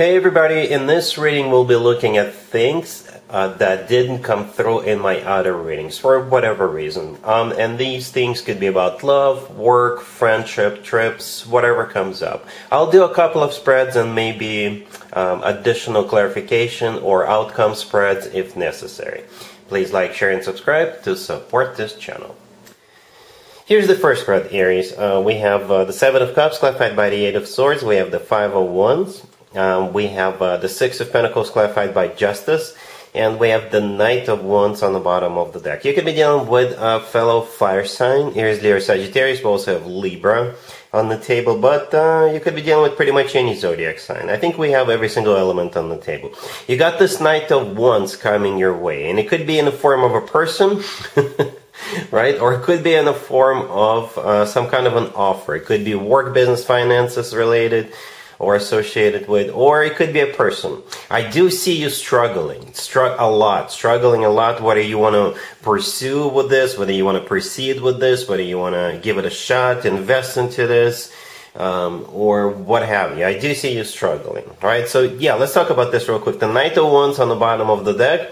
Hey everybody, in this reading we'll be looking at things that didn't come through in my other readings for whatever reason. And these things could be about love, work, friendship, trips, whatever comes up. I'll do a couple of spreads and maybe additional clarification or outcome spreads if necessary. Please like, share, and subscribe to support this channel. Here's the first card, Aries. We have the Seven of Cups clarified by the Eight of Swords. We have the Five of Wands. We have the Six of Pentacles clarified by Justice, and we have the Knight of Wands on the bottom of the deck. You could be dealing with a fellow fire sign, Aries, Leo, Sagittarius. We also have Libra on the table, but you could be dealing with pretty much any zodiac sign. I think we have every single element on the table. You got this Knight of Wands coming your way, and it could be in the form of a person, right? Or it could be in the form of some kind of an offer. It could be work, business, finances related, or associated with, or it could be a person. I do see you struggling a lot, whether you want to pursue with this, whether you want to proceed with this, whether you want to give it a shot, invest into this, or what have you. I do see you struggling. All right, so yeah, let's talk about this real quick. The Knight of Wands on the bottom of the deck,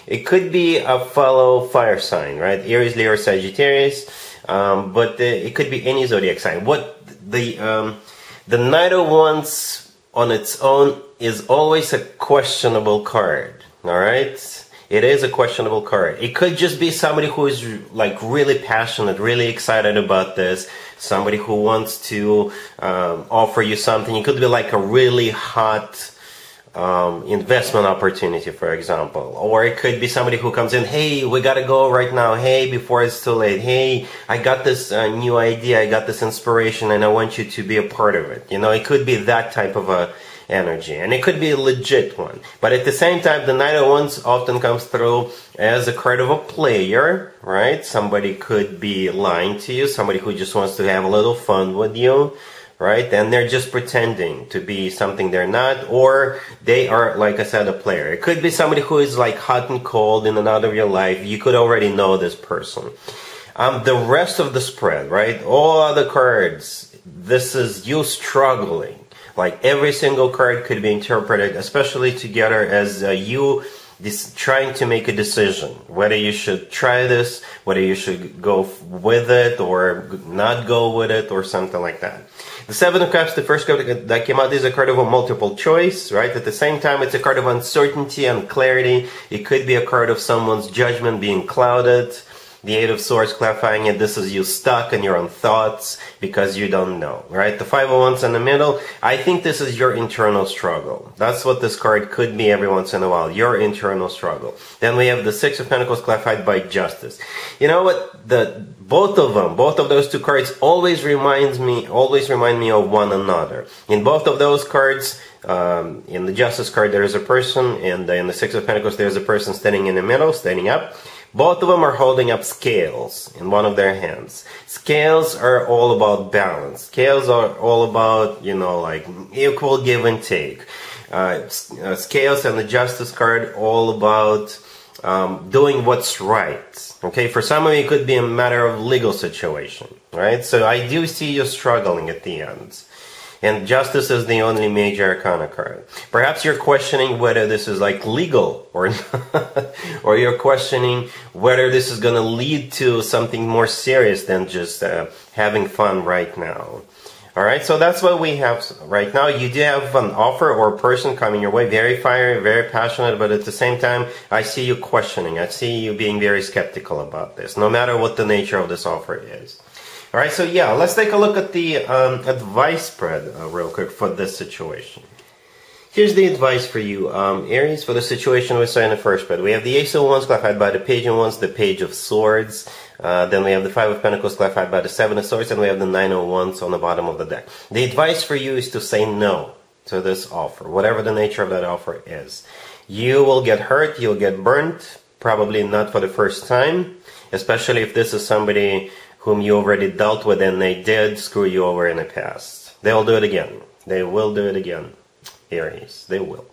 it could be a fellow fire sign, right? Aries, Leo, Sagittarius, but it could be any zodiac sign. What the Knight of Wands on its own is always a questionable card, alright? It is a questionable card. It could just be somebody who is like really passionate, really excited about this, somebody who wants to offer you something. It could be like a really hot investment opportunity, for example. Or it could be somebody who comes in, hey, we gotta go right now, hey, before it's too late, hey, I got this new idea, I got this inspiration, and I want you to be a part of it. You know, it could be that type of a energy, and it could be a legit one. But at the same time, the Knight of Wands often comes through as a card of a player, right? Somebody could be lying to you, somebody who just wants to have a little fun with you, right? And they're just pretending to be something they're not, or they are, like I said, a player. It could be somebody who is like hot and cold in and out of your life. You could already know this person. The rest of the spread, right? All other cards, this is you struggling. Like every single card could be interpreted, especially together, as you trying to make a decision whether you should try this, whether you should go with it or not go with it, or something like that. The Seven of Cups, the first card that came out, is a card of a multiple choice, right? At the same time, it's a card of uncertainty and clarity. It could be a card of someone's judgment being clouded. The Eight of Swords clarifying it, this is you stuck in your own thoughts because you don't know, right? The Five of Wands in the middle, I think this is your internal struggle. That's what this card could be every once in a while, your internal struggle. Then we have the Six of Pentacles clarified by Justice. You know what? Both of those two cards always remind me of one another. In both of those cards, in the Justice card there is a person, and in the Six of Pentacles there's a person standing in the middle, standing up. Both of them are holding up scales in one of their hands. Scales are all about balance. Scales are all about, you know, like equal give and take. Scales and the Justice card all about doing what's right. Okay, for some of you it could be a matter of legal situation, right? So I do see you struggling at the end. And Justice is the only major arcana card. Perhaps you're questioning whether this is like legal or not, or you're questioning whether this is going to lead to something more serious than just having fun right now. All right, so that's what we have right now. You do have an offer or a person coming your way, very fiery, very passionate, but at the same time, I see you questioning. I see you being very skeptical about this, no matter what the nature of this offer is. All right, so yeah, let's take a look at the advice spread real quick for this situation. Here's the advice for you, Aries, for the situation we saw in the first spread. We have the Ace of Wands clarified by the Page of Wands, the Page of Swords. Then we have the Five of Pentacles clarified by the Seven of Swords, and we have the Nine of Wands on the bottom of the deck. The advice for you is to say no to this offer, whatever the nature of that offer is. You will get hurt, you'll get burnt, probably not for the first time, especially if this is somebody whom you already dealt with and they did screw you over in the past. They'll do it again. They will do it again, Aries. They will.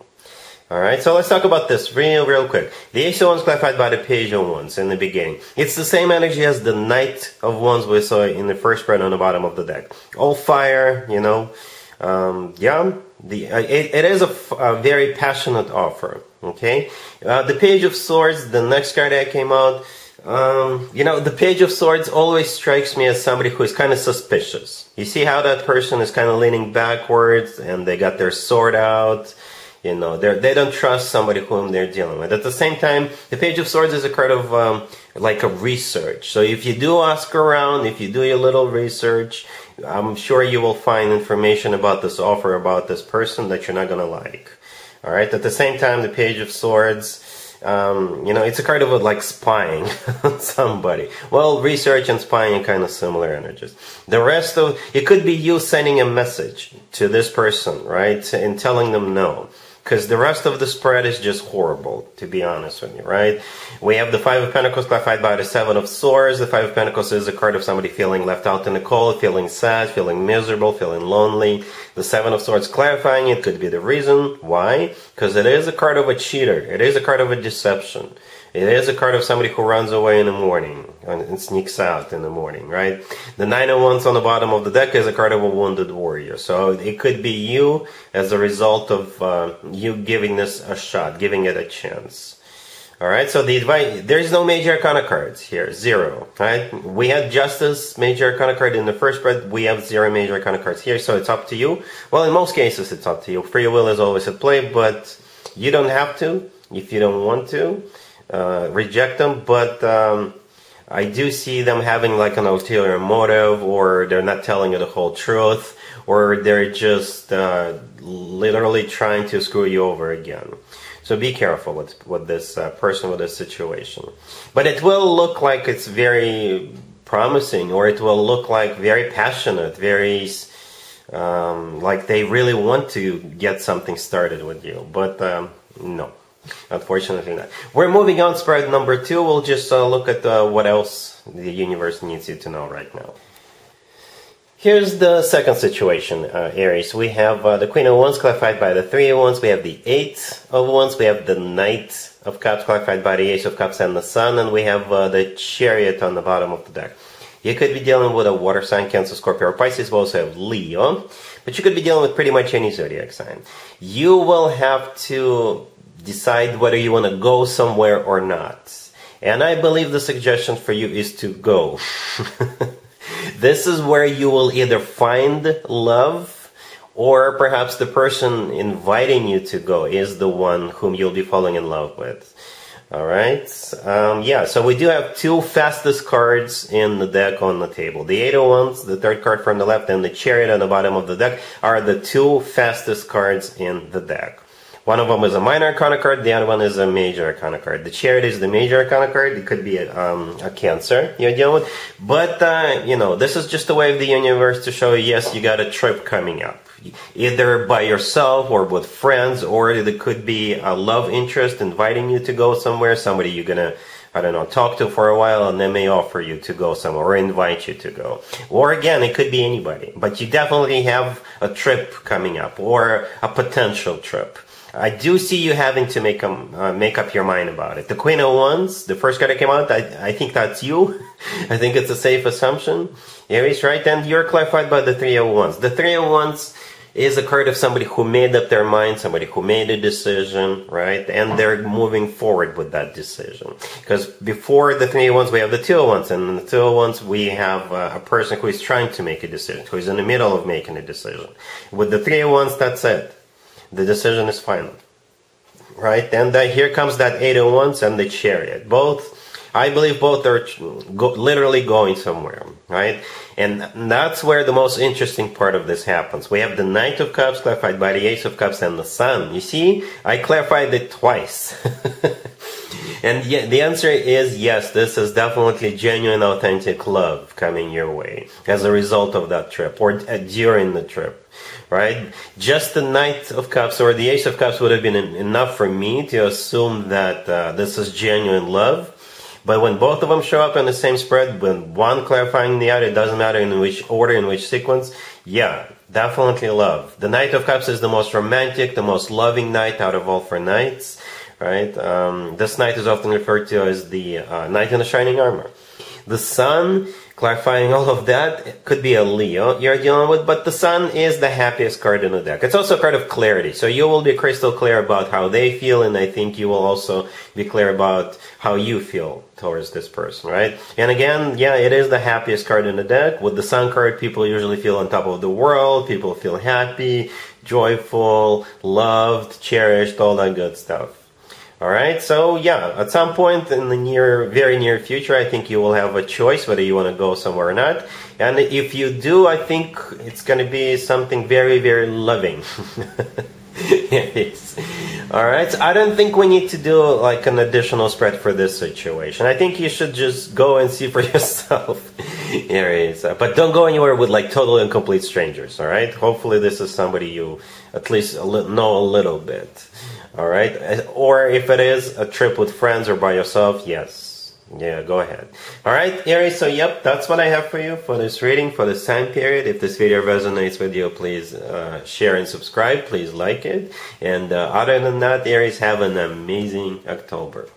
Alright, so let's talk about this real quick. The Ace of Wands clarified by the Page of Wands in the beginning. It's the same energy as the Knight of Wands we saw in the first spread on the bottom of the deck. All fire, you know, Yeah, it is a very passionate offer. Okay, the Page of Swords, the next card that came out. You know, the Page of Swords always strikes me as somebody who is kind of suspicious. You see how that person is kind of leaning backwards and they got their sword out. You know, they don't trust somebody whom they're dealing with. At the same time, the Page of Swords is a card of like a research. So if you do ask around, if you do your little research, I'm sure you will find information about this offer, about this person that you're not going to like. All right. At the same time, the Page of Swords, you know, it's a card of like spying on somebody. Well, research and spying are kind of similar energies. The rest of it could be you sending a message to this person, right, and telling them no. Because the rest of the spread is just horrible, to be honest with you, right? We have the Five of Pentacles clarified by the Seven of Swords. The Five of Pentacles is a card of somebody feeling left out in the cold, feeling sad, feeling miserable, feeling lonely. The Seven of Swords clarifying it could be the reason. Why? Because it is a card of a cheater. It is a card of a deception. It is a card of somebody who runs away in the morning and sneaks out in the morning, right? The Nine of Wands on the bottom of the deck is a card of a wounded warrior. So it could be you as a result of you giving this a shot, giving it a chance. All right, so the advice, there's no major arcana cards here, zero, right? We had Justice, major arcana card in the first spread. We have zero major arcana cards here, so it's up to you. Well, in most cases, it's up to you. Free will is always at play, but you don't have to if you don't want to. Reject them, but I do see them having like an ulterior motive, or they're not telling you the whole truth, or they're just literally trying to screw you over again. So be careful with this person, with this situation. But it will look like it's very promising, or it will look like very passionate, very like they really want to get something started with you. But no. Unfortunately not. We're moving on, spread number 2. We'll just look at what else the universe needs you to know right now. Here's the second situation, Aries. We have the Queen of Wands clarified by the Three of Wands. We have the Eight of Wands. We have the Knight of Cups clarified by the Ace of Cups and the Sun. And we have the Chariot on the bottom of the deck. You could be dealing with a water sign, Cancer, Scorpio, or Pisces. We also have Leo. But you could be dealing with pretty much any zodiac sign. You will have to decide whether you want to go somewhere or not. And I believe the suggestion for you is to go. This is where you will either find love, or perhaps the person inviting you to go is the one whom you'll be falling in love with. Alright, yeah, so we do have two fastest cards in the deck on the table. The Eight of Wands, the third card from the left, and the Chariot on the bottom of the deck are the two fastest cards in the deck. One of them is a minor arcana card, the other one is a major arcana card. The Chariot is the major arcana card. It could be a Cancer you're dealing with. But, you know, this is just a way of the universe to show you, yes, you got a trip coming up. Either by yourself or with friends, or it could be a love interest inviting you to go somewhere, somebody you're going to, I don't know, talk to for a while, and they may offer you to go somewhere or invite you to go. Or again, it could be anybody. But you definitely have a trip coming up, or a potential trip. I do see you having to make up your mind about it. The Queen of Wands, the first card that came out, I think that's you. I think it's a safe assumption. Aries, right? And you're clarified by the Three of Wands. The Three of Wands is a card of somebody who made up their mind, somebody who made a decision, right? And they're moving forward with that decision. Because before the Three of Wands, we have the Two of Wands. And in the Two of Wands, we have a person who is trying to make a decision, who is in the middle of making a decision. With the Three of Wands, that's it. The decision is final, right? And here comes that Eight of Wands and the Chariot. Both, I believe both are literally going somewhere, right? And that's where the most interesting part of this happens. We have the Knight of Cups clarified by the Ace of Cups and the Sun. You see, I clarified it twice. And the answer is yes, this is definitely genuine, authentic love coming your way as a result of that trip, or during the trip. Right? Just the Knight of Cups or the Ace of Cups would have been enough for me to assume that this is genuine love. But when both of them show up in the same spread, when one clarifying the other, it doesn't matter in which order, in which sequence, yeah, definitely love. The Knight of Cups is the most romantic, the most loving knight out of all four knights. Right? This knight is often referred to as the knight in the shining armor. The Sun Clarifying all of that, it could be a Leo you're dealing with, but the Sun is the happiest card in the deck. It's also a card of clarity, so you will be crystal clear about how they feel, and I think you will also be clear about how you feel towards this person, right? And again, yeah, it is the happiest card in the deck. With the Sun card, people usually feel on top of the world, people feel happy, joyful, loved, cherished, all that good stuff. Alright, so yeah, at some point in the very near future, I think you will have a choice whether you want to go somewhere or not. And if you do, I think it's going to be something very, very loving. Yes. Alright, so I don't think we need to do like an additional spread for this situation. I think you should just go and see for yourself, Aries. But don't go anywhere with like total and complete strangers, alright? Hopefully this is somebody you at least know a little bit. Alright, or if it is a trip with friends or by yourself, yes. Yeah, go ahead. Alright, Aries, so yep, that's what I have for you for this reading, for this time period. If this video resonates with you, please share and subscribe. Please like it. And other than that, Aries, have an amazing October.